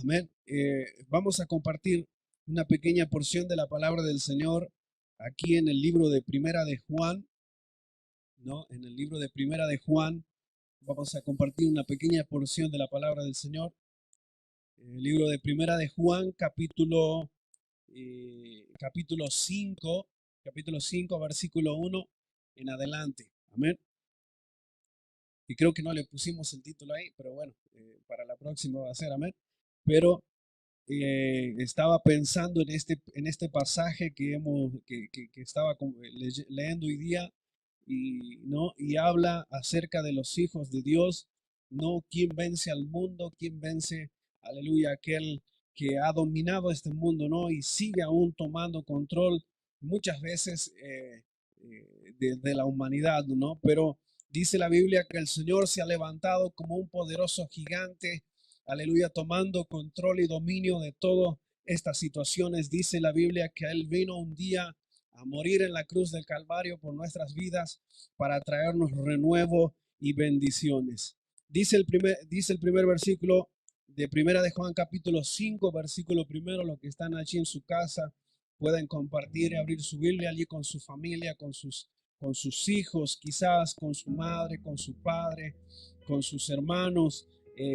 Amén. Vamos a compartir una pequeña porción de la palabra del Señor aquí en el libro de Primera de Juan, ¿no? En el libro de Primera de Juan vamos a compartir una pequeña porción de la palabra del Señor. El libro de Primera de Juan, capítulo 5, versículo 1 en adelante. Amén. Y creo que no le pusimos el título ahí, pero bueno, para la próxima va a ser, amén. Pero estaba pensando en este pasaje que estaba leyendo hoy día y, ¿no? Y habla acerca de los hijos de Dios, no quién vence al mundo, quién vence, aleluya, aquel que ha dominado este mundo, ¿no? Y sigue aún tomando control muchas veces de la humanidad, ¿no? Pero dice la Biblia que el Señor se ha levantado como un poderoso gigante, aleluya, tomando control y dominio de todas estas situaciones. Dice la Biblia que Él vino un día a morir en la cruz del Calvario por nuestras vidas para traernos renuevo y bendiciones. Dice el primer versículo de Primera de Juan capítulo 5, versículo primero. Los que están allí en su casa pueden compartir y abrir su Biblia allí con su familia, con sus hijos, quizás con su madre, con su padre, con sus hermanos,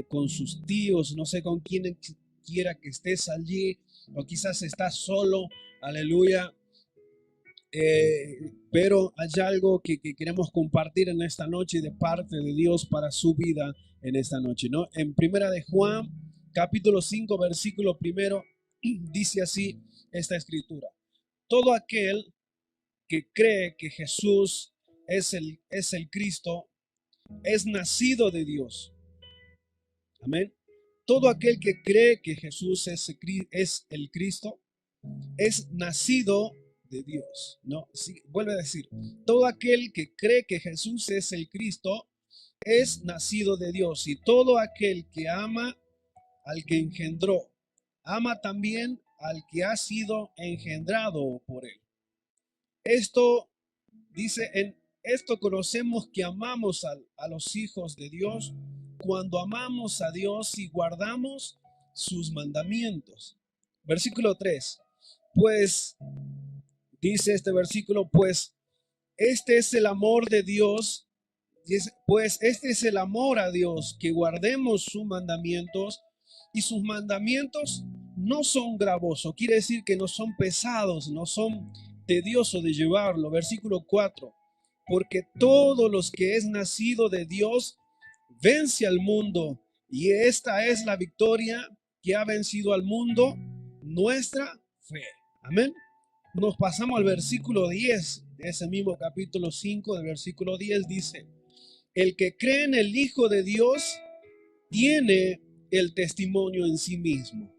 con sus tíos, no sé con quién quiera que estés allí, o quizás estás solo, aleluya. Pero hay algo que queremos compartir en esta noche de parte de Dios para su vida en esta noche, ¿no? En Primera de Juan, capítulo 5, versículo primero, dice así esta escritura: todo aquel que cree que Jesús es el Cristo, es nacido de Dios. Amén. Todo aquel que cree que Jesús es el Cristo, es nacido de Dios. No, sí, vuelve a decir, todo aquel que cree que Jesús es el Cristo, es nacido de Dios. Y todo aquel que ama al que engendró, ama también al que ha sido engendrado por él. Esto dice, en esto conocemos que amamos a los hijos de Dios cuando amamos a Dios y guardamos sus mandamientos. Versículo 3. Pues, dice este versículo, pues este es el amor de Dios, pues este es el amor a Dios, que guardemos sus mandamientos, y sus mandamientos no son gravosos, quiere decir que no son pesados, no son tediosos de llevarlo. Versículo 4, porque todos los que es nacido de Dios vence al mundo, y esta es la victoria que ha vencido al mundo, nuestra fe. Amén. Nos pasamos al versículo 10 de ese mismo capítulo 5, del versículo 10 dice: el que cree en el Hijo de Dios tiene el testimonio en sí mismo.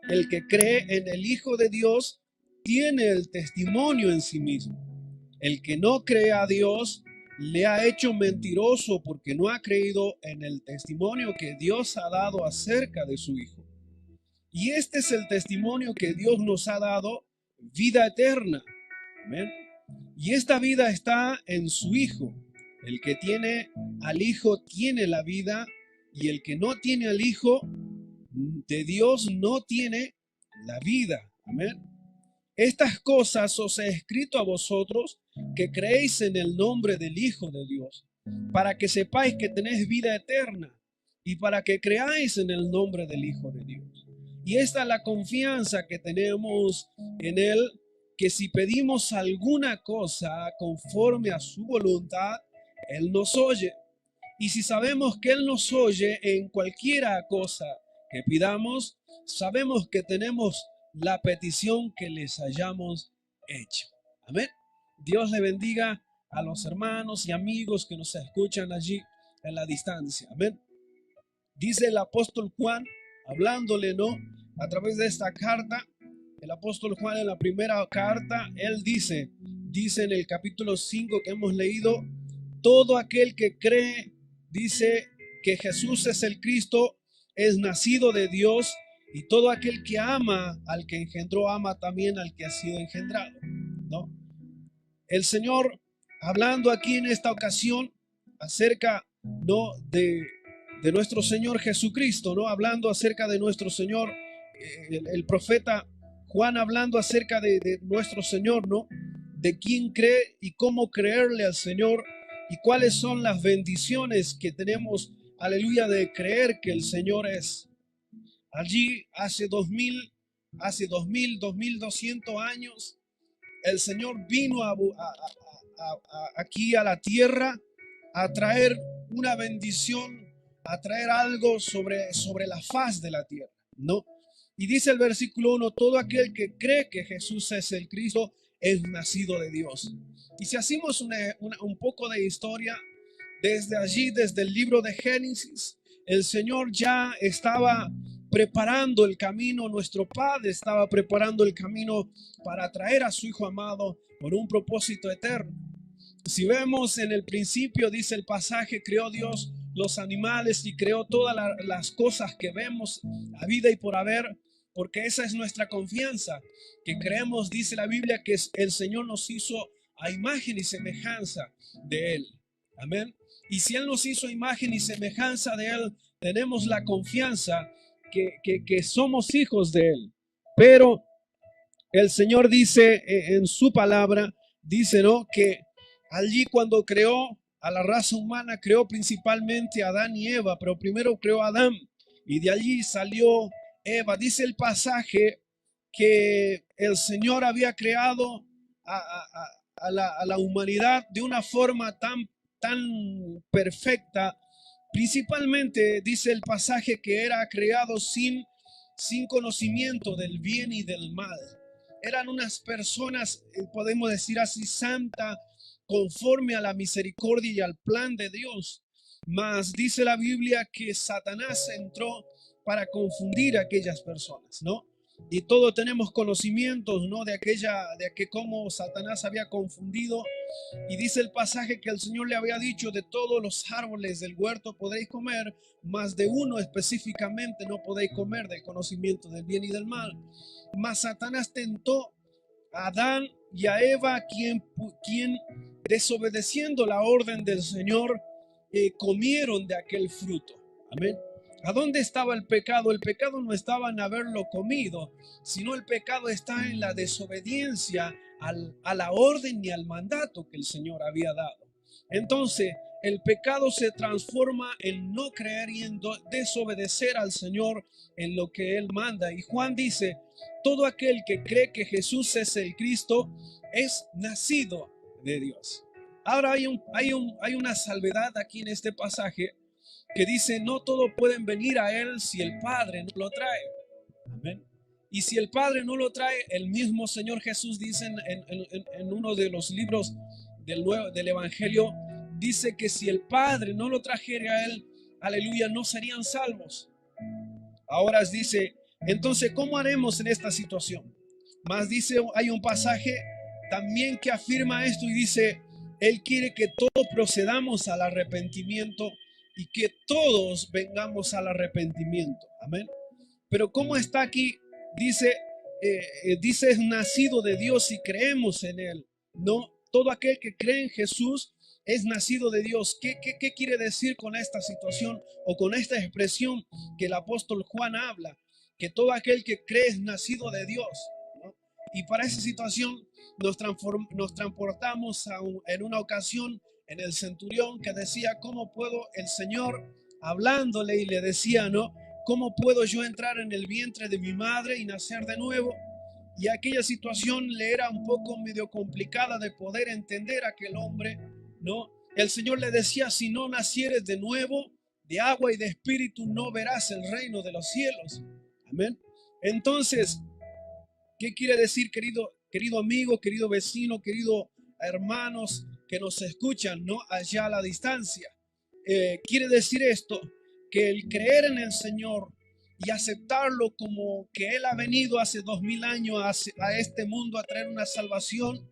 El que cree en el Hijo de Dios tiene el testimonio en sí mismo. El que no cree a Dios le ha hecho mentiroso, porque no ha creído en el testimonio que Dios ha dado acerca de su Hijo. Y este es el testimonio que Dios nos ha dado: vida eterna. Amén. Y esta vida está en su Hijo. El que tiene al Hijo tiene la vida, y el que no tiene al Hijo de Dios no tiene la vida. Amén. Estas cosas os he escrito a vosotros que creéis en el nombre del Hijo de Dios, para que sepáis que tenéis vida eterna, y para que creáis en el nombre del Hijo de Dios. Y esta es la confianza que tenemos en Él, que si pedimos alguna cosa conforme a su voluntad, Él nos oye. Y si sabemos que Él nos oye en cualquiera cosa que pidamos, sabemos que tenemos la petición que les hayamos hecho. Amén. Dios le bendiga a los hermanos y amigos que nos escuchan allí en la distancia. Amén. Dice el apóstol Juan, hablándole, ¿no? A través de esta carta, el apóstol Juan en la primera carta, él dice en el capítulo 5 que hemos leído: todo aquel que cree, dice, que Jesús es el Cristo, es nacido de Dios, y todo aquel que ama al que engendró, ama también al que ha sido engendrado, ¿no? El Señor, hablando aquí en esta ocasión acerca, ¿no?, de nuestro Señor Jesucristo, ¿no? Hablando acerca de nuestro Señor, el profeta Juan hablando acerca de nuestro Señor, ¿no? De quién cree y cómo creerle al Señor y cuáles son las bendiciones que tenemos, aleluya, de creer que el Señor es. Allí hace 2200 años, el Señor vino aquí a la tierra a traer una bendición, a traer algo sobre la faz de la tierra, ¿no? Y dice el versículo 1, todo aquel que cree que Jesús es el Cristo es nacido de Dios. Y si hacemos un poco de historia, desde allí, desde el libro de Génesis, el Señor ya estaba preparando el camino, nuestro Padre estaba preparando el camino para traer a su Hijo amado por un propósito eterno. Si vemos en el principio, dice el pasaje, creó Dios los animales y creó todas las cosas que vemos, a vida y por haber, porque esa es nuestra confianza, que creemos, dice la Biblia, que el Señor nos hizo a imagen y semejanza de Él. Amén. Y si Él nos hizo imagen y semejanza de Él, tenemos la confianza que somos hijos de Él. Pero el Señor dice en su palabra, dice, ¿no? Que allí cuando creó a la raza humana, creó principalmente a Adán y Eva, pero primero creó a Adán y de allí salió Eva. Dice el pasaje que el Señor había creado a la humanidad de una forma tan perfecta. Principalmente dice el pasaje que era creado sin conocimiento del bien y del mal. Eran unas personas, podemos decir así, santa, conforme a la misericordia y al plan de Dios. Mas dice la Biblia que Satanás entró para confundir a aquellas personas, ¿no? Y todos tenemos conocimientos, ¿no? De cómo Satanás había confundido. Y dice el pasaje que el Señor le había dicho, de todos los árboles del huerto podéis comer, mas de uno específicamente no podéis comer, del conocimiento del bien y del mal. Mas Satanás tentó a Adán y a Eva, quien desobedeciendo la orden del Señor, comieron de aquel fruto. Amén. ¿A dónde estaba el pecado? El pecado no estaba en haberlo comido, sino el pecado está en la desobediencia a la orden y al mandato que el Señor había dado. Entonces, el pecado se transforma en no creer y en desobedecer al Señor en lo que Él manda. Y Juan dice, todo aquel que cree que Jesús es el Cristo es nacido de Dios. Ahora hay una salvedad aquí en este pasaje que dice, no todos pueden venir a Él si el Padre no lo trae. Amén. Y si el Padre no lo trae, el mismo Señor Jesús dice en uno de los libros del Evangelio, dice que si el Padre no lo trajere a Él, aleluya, no serían salvos. Ahora dice, entonces, ¿cómo haremos en esta situación? Más dice, hay un pasaje también que afirma esto y dice, Él quiere que todos procedamos al arrepentimiento y que todos vengamos al arrepentimiento. Amén. Pero ¿cómo está aquí? Dice, es nacido de Dios y creemos en Él. No, todo aquel que cree en Jesús es nacido de Dios. ¿Qué quiere decir con esta situación o con esta expresión que el apóstol Juan habla? Que todo aquel que cree es nacido de Dios, ¿no? Y para esa situación nos transportamos en una ocasión en el centurión que decía, ¿cómo puedo el Señor hablándole y le decía, ¿no? ¿Cómo puedo yo entrar en el vientre de mi madre y nacer de nuevo? Y aquella situación le era un poco medio complicada de poder entender a aquel hombre, ¿no? El Señor le decía, si no nacieres de nuevo, de agua y de espíritu, no verás el reino de los cielos. Amén. Entonces, ¿qué quiere decir, querido amigo, querido vecino, querido hermanos que nos escuchan, ¿no? Allá a la distancia? Quiere decir esto, que el creer en el Señor y aceptarlo como que Él ha venido hace 2000 años a este mundo a traer una salvación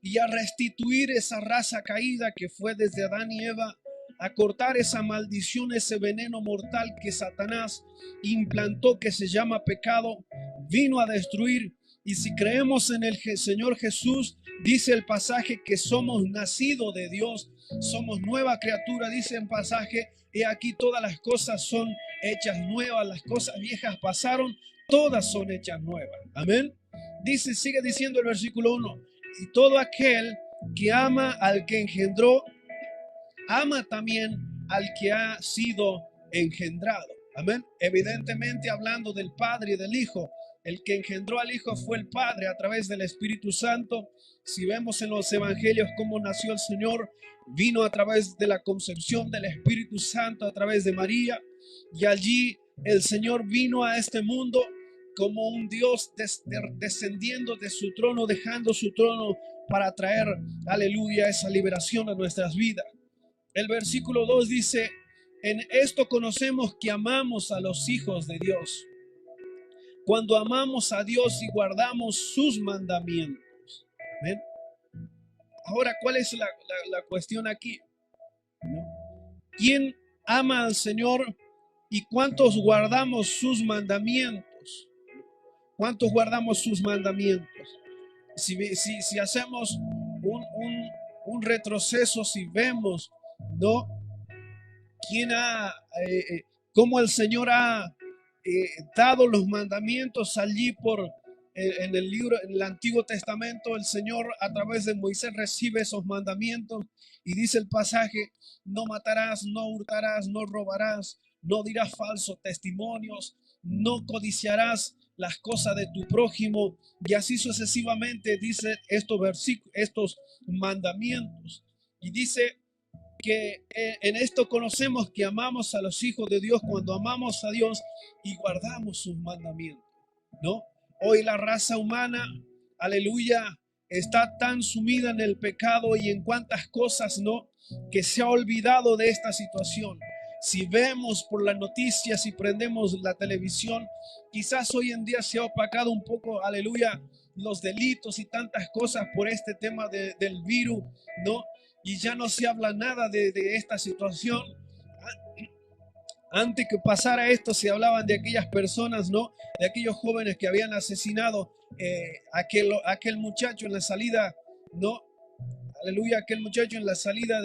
y a restituir esa raza caída que fue desde Adán y Eva, a cortar esa maldición, ese veneno mortal que Satanás implantó, que se llama pecado, vino a destruir. Y si creemos en el Señor Jesús, dice el pasaje que somos nacidos de Dios somos nueva criatura, dice en pasaje, y aquí todas las cosas son hechas nuevas, las cosas viejas pasaron, todas son hechas nuevas. Amén. Dice, sigue diciendo el versículo 1, y todo aquel que ama al que engendró, ama también al que ha sido engendrado. Amén. Evidentemente hablando del Padre y del Hijo. El que engendró al Hijo fue el Padre a través del Espíritu Santo. Si vemos en los evangelios cómo nació el Señor, vino a través de la concepción del Espíritu Santo a través de María. Y allí el Señor vino a este mundo como un Dios descendiendo de su trono, dejando su trono para traer, aleluya, esa liberación a nuestras vidas. El versículo 2 dice, en esto conocemos que amamos a los hijos de Dios, cuando amamos a Dios y guardamos sus mandamientos. ¿Ven? Ahora, ¿cuál es la cuestión aquí? ¿No? ¿Quién ama al Señor y cuántos guardamos sus mandamientos? ¿Cuántos guardamos sus mandamientos? Si hacemos un retroceso, si vemos, ¿no? Cómo el Señor ha dado los mandamientos allí en el libro, en el Antiguo Testamento. El Señor a través de Moisés recibe esos mandamientos y dice el pasaje, no matarás, no hurtarás, no robarás, no dirás falsos testimonios, no codiciarás las cosas de tu prójimo, y así sucesivamente dice estos versículos, estos mandamientos. Y dice que en esto conocemos que amamos a los hijos de Dios cuando amamos a Dios y guardamos sus mandamientos, ¿no? Hoy la raza humana, aleluya, está tan sumida en el pecado y en cuantas cosas, ¿no? Que se ha olvidado de esta situación. Si vemos por las noticias, si prendemos la televisión, quizás hoy en día se ha opacado un poco, aleluya, los delitos y tantas cosas por este tema del virus, ¿no? Y ya no se habla nada de esta situación. Antes que pasara esto, se hablaban de aquellas personas, ¿no? De aquellos jóvenes que habían asesinado aquel muchacho en la salida, ¿no? Aleluya, aquel muchacho en la salida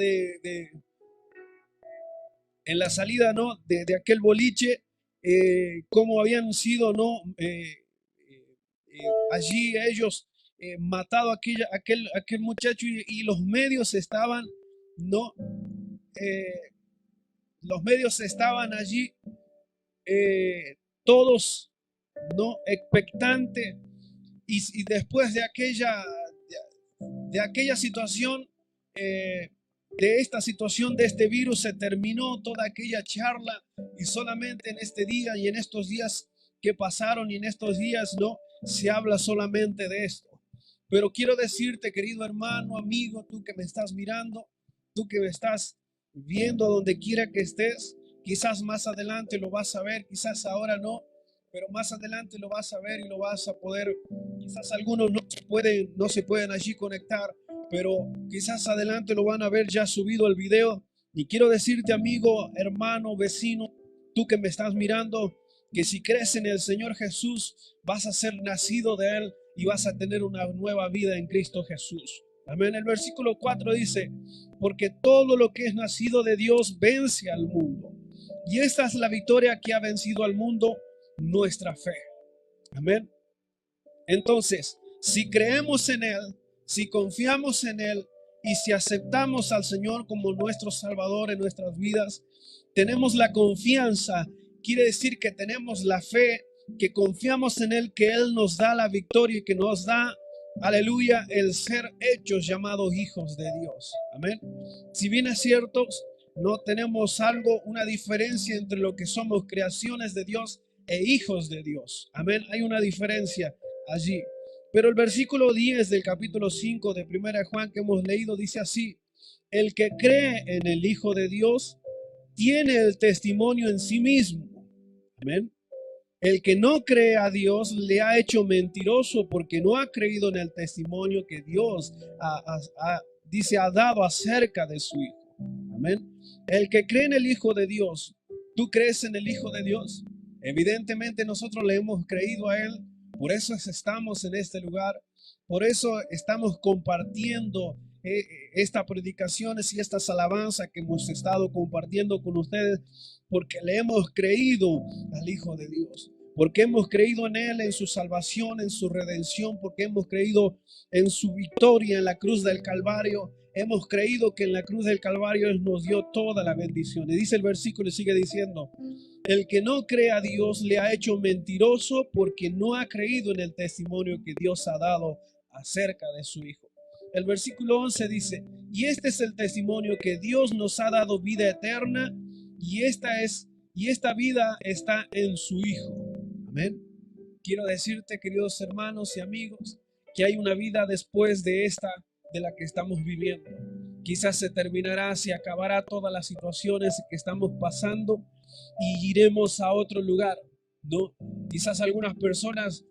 en la salida, ¿no? De aquel boliche, cómo habían sido, ¿no? Allí ellos matado a aquel muchacho y los medios estaban, ¿no? Los medios estaban allí, todos, ¿no? Expectantes. Y después de aquella situación, de esta situación, de este virus, se terminó toda aquella charla y solamente en este día y en estos días que pasaron y en estos días, ¿no? Se habla solamente de esto. Pero quiero decirte, querido hermano, amigo, tú que me estás mirando, tú que me estás viendo donde quiera que estés, quizás más adelante lo vas a ver, quizás ahora no, pero más adelante lo vas a ver y lo vas a poder. Quizás algunos no se pueden allí conectar, pero quizás adelante lo van a ver ya subido el video. Y quiero decirte, amigo, hermano, vecino, tú que me estás mirando, que si crees en el Señor Jesús, vas a ser nacido de Él y vas a tener una nueva vida en Cristo Jesús. Amén. El versículo 4 dice, porque todo lo que es nacido de Dios vence al mundo. Y esta es la victoria que ha vencido al mundo, nuestra fe. Amén. Entonces, si creemos en Él, si confiamos en Él y si aceptamos al Señor como nuestro Salvador en nuestras vidas, tenemos la confianza, quiere decir que tenemos la fe, que confiamos en Él, que Él nos da la victoria y que nos da, aleluya, el ser hechos llamados hijos de Dios. Amén. Si bien es cierto, no tenemos una diferencia entre lo que somos creaciones de Dios e hijos de Dios. Amén. Hay una diferencia allí. Pero el versículo 10 del capítulo 5 de 1 de Juan que hemos leído dice así: el que cree en el Hijo de Dios tiene el testimonio en sí mismo. Amén. El que no cree a Dios le ha hecho mentiroso porque no ha creído en el testimonio que Dios ha dado acerca de su Hijo. Amén. El que cree en el Hijo de Dios, ¿tú crees en el Hijo de Dios? Evidentemente nosotros le hemos creído a Él, por eso estamos en este lugar, por eso estamos compartiendo estas predicaciones y estas alabanzas que hemos estado compartiendo con ustedes, porque le hemos creído al Hijo de Dios, porque hemos creído en Él, en su salvación, en su redención, porque hemos creído en su victoria en la cruz del Calvario. Hemos creído que en la cruz del Calvario Él nos dio toda la bendición. Y dice el versículo, y sigue diciendo: el que no cree a Dios le ha hecho mentiroso, porque no ha creído en el testimonio que Dios ha dado acerca de su Hijo. El versículo 11 dice: y este es el testimonio, que Dios nos ha dado vida eterna, y esta vida está en su Hijo. Amén. Quiero decirte, queridos hermanos y amigos, que hay una vida después de esta, de la que estamos viviendo. Quizás se terminará, se acabará todas las situaciones que estamos pasando y iremos a otro lugar, ¿no? Quizás algunas personas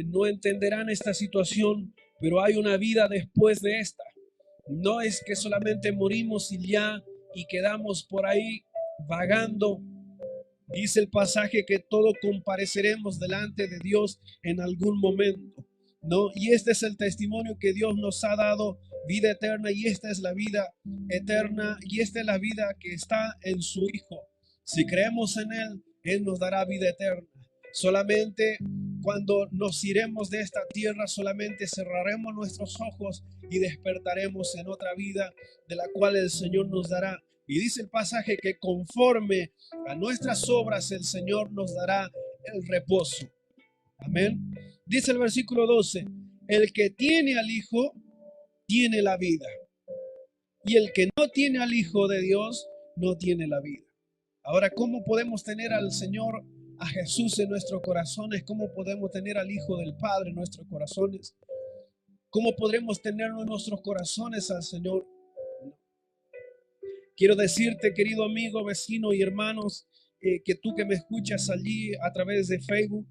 no entenderán esta situación, pero hay una vida después de esta. No es que solamente morimos y ya y quedamos por ahí vagando. Dice el pasaje que todos compareceremos delante de Dios en algún momento, ¿no? Y este es el testimonio que Dios nos ha dado, vida eterna, y esta es la vida eterna, y esta es la vida que está en su Hijo. Si creemos en Él, Él nos dará vida eterna. Solamente cuando nos iremos de esta tierra, solamente cerraremos nuestros ojos y despertaremos en otra vida de la cual el Señor nos dará. Y dice el pasaje que conforme a nuestras obras el Señor nos dará el reposo. Amén. Dice el versículo 12: el que tiene al Hijo tiene la vida, y el que no tiene al Hijo de Dios no tiene la vida. Ahora, ¿cómo podemos tener al Señor, a Jesús en nuestros corazones? ¿Cómo podemos tener al Hijo del Padre en nuestros corazones? ¿Cómo podremos tenerlo en nuestros corazones al Señor? Quiero decirte, querido amigo, vecino y hermanos, que tú que me escuchas allí a través de Facebook,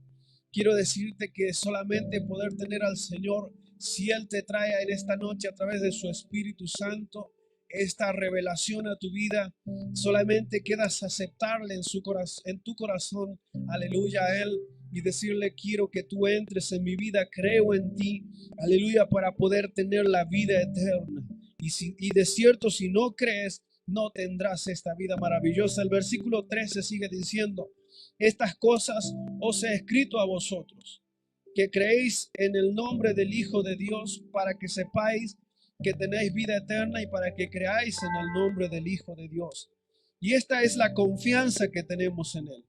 quiero decirte que solamente poder tener al Señor, si Él te trae en esta noche a través de su Espíritu Santo esta revelación a tu vida, solamente quedas aceptarle en tu corazón, aleluya, a Él, y decirle: quiero que tú entres en mi vida, creo en ti, aleluya, para poder tener la vida eterna. Y de cierto, si no crees, no tendrás esta vida maravillosa. El versículo 13 sigue diciendo: estas cosas os he escrito a vosotros, que creéis en el nombre del Hijo de Dios, para que sepáis que tenéis vida eterna, y para que creáis en el nombre del Hijo de Dios. Y esta es la confianza que tenemos en Él.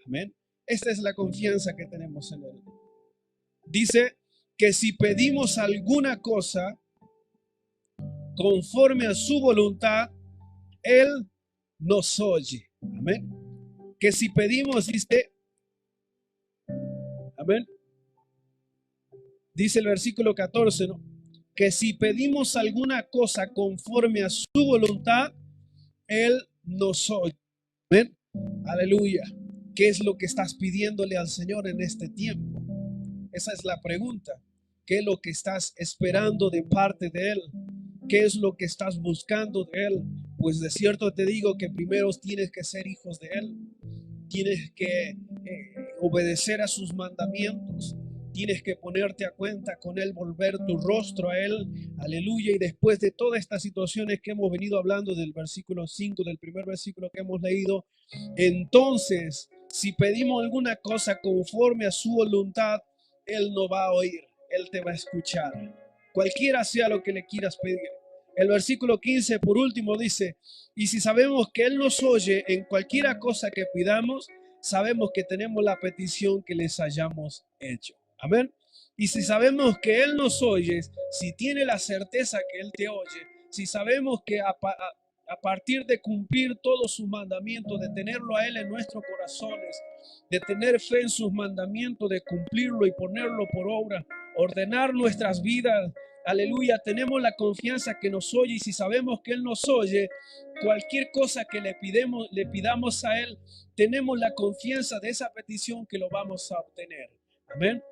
Amén. Esta es la confianza que tenemos en Él. Dice que si pedimos alguna cosa conforme a su voluntad, Él nos oye. Amén. Que si pedimos, dice, amén. Dice el versículo 14, ¿no? Que si pedimos alguna cosa conforme a su voluntad, Él nos oye. Amén. Aleluya. ¿Qué es lo que estás pidiéndole al Señor en este tiempo? Esa es la pregunta. ¿Qué es lo que estás esperando de parte de Él? ¿Qué es lo que estás buscando de Él? Pues de cierto te digo que primero tienes que ser hijos de Él. Tienes que obedecer a sus mandamientos. Tienes que ponerte a cuenta con Él, volver tu rostro a Él. Aleluya. Y después de todas estas situaciones que hemos venido hablando del versículo 5, del primer versículo que hemos leído, entonces, si pedimos alguna cosa conforme a su voluntad, Él no va a oír, Él te va a escuchar. Cualquiera sea lo que le quieras pedir. El versículo 15, por último, dice: y si sabemos que Él nos oye en cualquiera cosa que pidamos, sabemos que tenemos la petición que les hayamos hecho. Amén. Y si sabemos que Él nos oye, si tiene la certeza que Él te oye, si sabemos que a partir de cumplir todos sus mandamientos, de tenerlo a Él en nuestros corazones, de tener fe en sus mandamientos, de cumplirlo y ponerlo por obra, ordenar nuestras vidas, aleluya, tenemos la confianza que nos oye. Y si sabemos que Él nos oye, cualquier cosa que le pidamos a Él, tenemos la confianza de esa petición que lo vamos a obtener. Amén.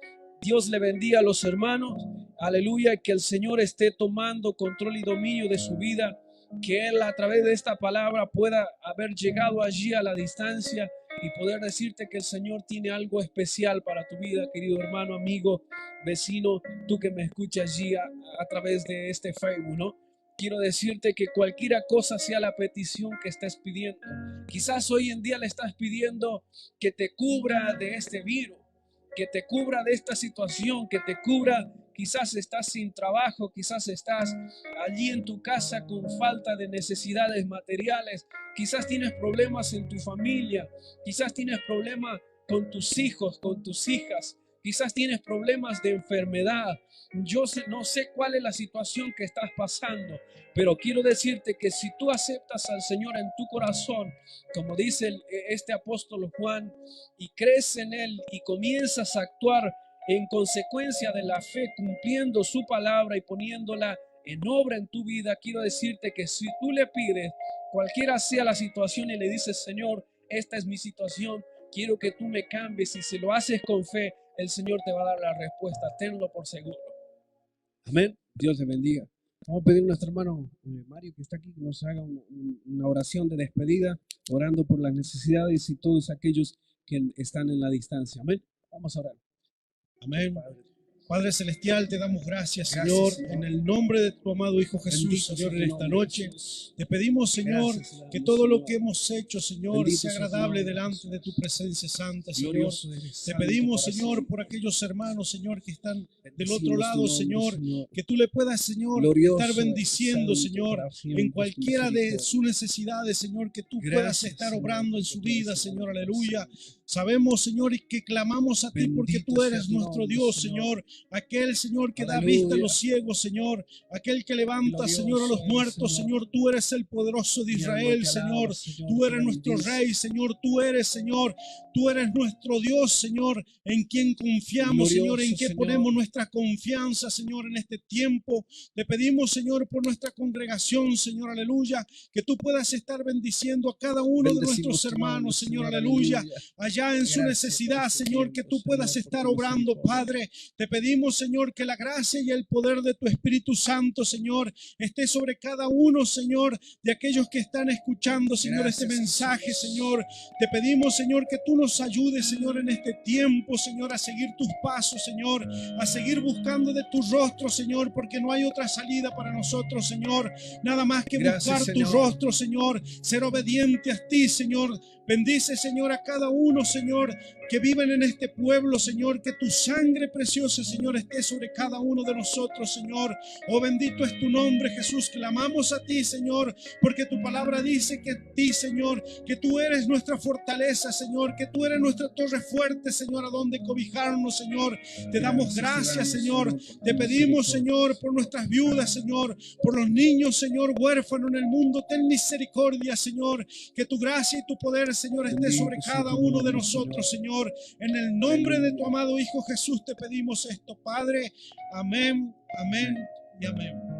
Dios le bendiga a los hermanos. Aleluya, que el Señor esté tomando control y dominio de su vida. Que Él a través de esta palabra pueda haber llegado allí a la distancia y poder decirte que el Señor tiene algo especial para tu vida, querido hermano, amigo, vecino, tú que me escuchas allí a través de este Facebook, ¿no? quiero decirte que cualquiera cosa sea la petición que estés pidiendo. Quizás hoy en día le estás pidiendo que te cubra de este virus, que te cubra de esta situación, que te cubra. Quizás estás sin trabajo, quizás estás allí en tu casa con falta de necesidades materiales, quizás tienes problemas en tu familia, quizás tienes problemas con tus hijos, con tus hijas, quizás tienes problemas de enfermedad. No sé cuál es la situación que estás pasando, pero quiero decirte que si tú aceptas al Señor en tu corazón, como dice este apóstol Juan, y crees en Él y comienzas a actuar en consecuencia de la fe, cumpliendo su palabra y poniéndola en obra en tu vida, quiero decirte que si tú le pides, cualquiera sea la situación, y le dices, Señor, esta es mi situación, quiero que tú me cambies, y si lo haces con fe, el Señor te va a dar la respuesta, tenlo por seguro. Amén. Dios te bendiga. Vamos a pedir a nuestro hermano Mario, que está aquí, que nos haga una oración de despedida, orando por las necesidades y todos aquellos que están en la distancia. Amén. Vamos a orar. Amén. Padre Celestial, te damos gracias, Señor, en el nombre de tu amado Hijo Jesús, Señor, en esta noche. Te pedimos, Señor, que todo lo que hemos hecho, Señor, sea agradable delante de tu presencia santa, Señor. Te pedimos, Señor, por aquellos hermanos, Señor, que están del otro lado, Señor, que tú le puedas, Señor, estar bendiciendo, Señor, en cualquiera de sus necesidades, Señor, que tú puedas estar obrando en su vida, Señor, aleluya. Sabemos, Señor, y que clamamos a ti porque tú eres nuestro Dios, Señor. Aquel, Señor, que da vista a los ciegos, Señor. Aquel que levanta, Señor, a los muertos, Señor. Tú eres el poderoso de Israel, Señor. Tú eres nuestro Rey, Señor. Tú eres, Señor. Tú eres nuestro Dios, Señor, en quien confiamos, Señor, en quien ponemos nuestra confianza, Señor, en este tiempo. Te pedimos, Señor, por nuestra congregación, Señor, aleluya, que tú puedas estar bendiciendo a cada uno de nuestros hermanos, Señor, aleluya, allá en su necesidad, Señor, que tú puedas estar obrando, Padre. Te pedimos, Señor, que la gracia y el poder de tu Espíritu Santo, Señor, esté sobre cada uno, Señor, de aquellos que están escuchando, Señor, este mensaje, Señor. Te pedimos, Señor, que tú nos ayudes, Señor, en este tiempo, Señor, a seguir tus pasos, Señor, a seguir buscando de tu rostro, Señor, porque no hay otra salida para nosotros, Señor, nada más que buscar tu rostro, Señor, ser obediente a ti, Señor. Bendice, Señor, a cada uno, Señor, que viven en este pueblo, Señor, que tu sangre preciosa, Señor, esté sobre cada uno de nosotros, Señor. Oh, bendito es tu nombre, Jesús. Clamamos a ti, Señor, porque tu palabra dice que a ti, Señor, que tú eres nuestra fortaleza, Señor, que tú eres nuestra torre fuerte, Señor, a donde cobijarnos, Señor. Te damos gracias, Señor. Te pedimos, Señor, por nuestras viudas, Señor, por los niños, Señor, huérfanos en el mundo. Ten misericordia, Señor, que tu gracia y tu poder, Señor, esté sobre cada uno de nosotros, Señor. En el nombre de tu amado Hijo Jesús te pedimos esto, Padre. Amén, amén y amén.